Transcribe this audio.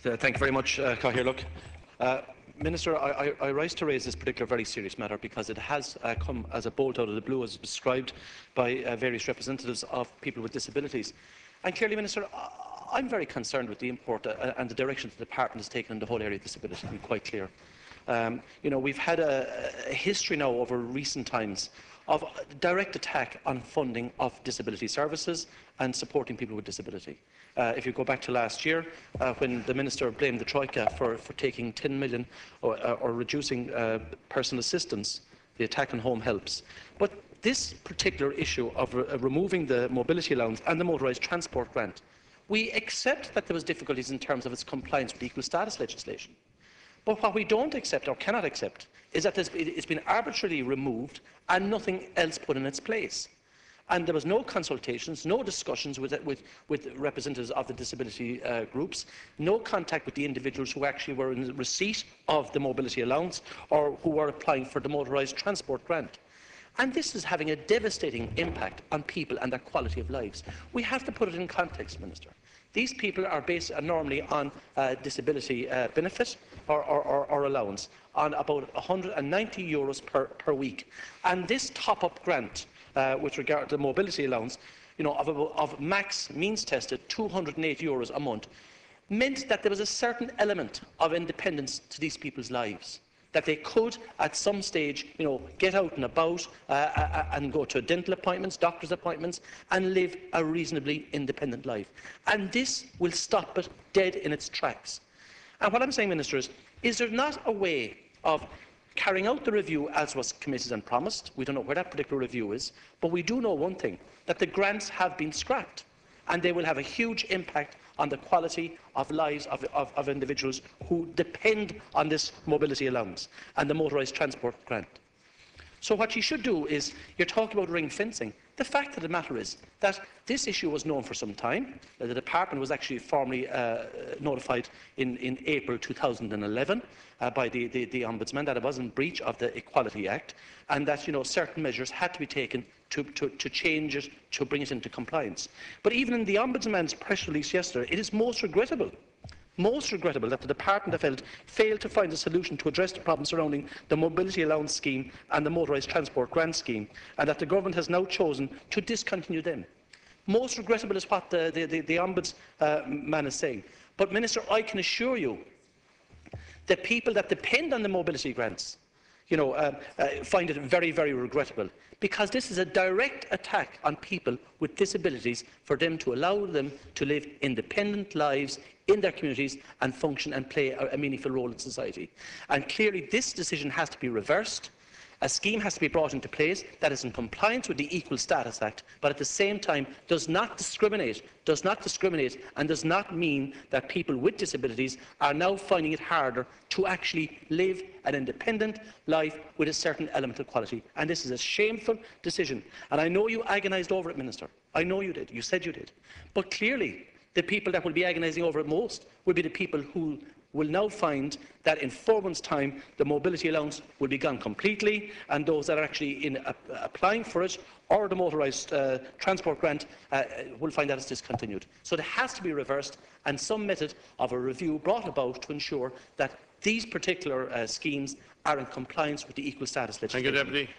Thank you very much, Kelleher. Look, Minister, I rise to raise this particular very serious matter because it has come as a bolt out of the blue, as described by various representatives of people with disabilities. And clearly, Minister, I'm very concerned with the import and the direction that the Department has taken in the whole area of disability, to be quite clear. We've had a history now over recent times of direct attack on funding of disability services and supporting people with disability. If you go back to last year, when the Minister blamed the Troika for taking 10 million or reducing personal assistance, the attack on home helps. But this particular issue of removing the Mobility Allowance and the Motorised Transport Grant, we accept that there was difficulties in terms of its compliance with equal status legislation. But what we don't accept or cannot accept is that it's been arbitrarily removed and nothing else put in its place. And there was no consultations, no discussions with representatives of the disability groups, no contact with the individuals who actually were in receipt of the Mobility Allowance or who were applying for the Motorised Transport Grant. And this is having a devastating impact on people and their quality of lives. We have to put it in context, Minister. These people are based normally on disability benefit or allowance on about €190 per week. And this top-up grant, with regard to the mobility allowance, of max means tested €208 a month, meant that there was a certain element of independence to these people's lives. That they could, at some stage, get out and about and go to dental appointments, doctor's appointments, and live a reasonably independent life. And this will stop it dead in its tracks. And what I'm saying, Minister, is there not a way of carrying out the review as was committed and promised? We don't know where that particular review is, but we do know one thing, that the grants have been scrapped, and they will have a huge impact on the quality of lives of individuals who depend on this mobility allowance and the motorised transport grant. So what you should do is, you're talking about ring fencing. The fact of the matter is that this issue was known for some time. The Department was actually formally notified in April 2011 by the Ombudsman that it was in breach of the Equality Act, and that certain measures had to be taken to change it, to bring it into compliance. But even in the Ombudsman's press release yesterday, it is most regrettable that the Department of Health failed to find a solution to address the problems surrounding the Mobility Allowance Scheme and the Motorised Transport Grant Scheme, and that the Government has now chosen to discontinue them. Most regrettable is what the Ombudsman is saying. But, Minister, I can assure you that people that depend on the mobility grants find it very, very regrettable, because this is a direct attack on people with disabilities for them to allow them to live independent lives in their communities and function and play a meaningful role in society. And clearly this decision has to be reversed. A scheme has to be brought into place that is in compliance with the Equal Status Act, but at the same time does not discriminate and does not mean that people with disabilities are now finding it harder to actually live an independent life with a certain element of quality. And this is a shameful decision. And I know you agonised over it, Minister. I know you did. You said you did. But clearly, the people that will be agonising over it most will be the people who will now find that in 4 months' time the mobility allowance will be gone completely, and those that are actually applying for it or the motorised transport grant will find that it's discontinued. So it has to be reversed, and some method of a review brought about to ensure that these particular schemes are in compliance with the equal status legislation. Thank you, Deputy.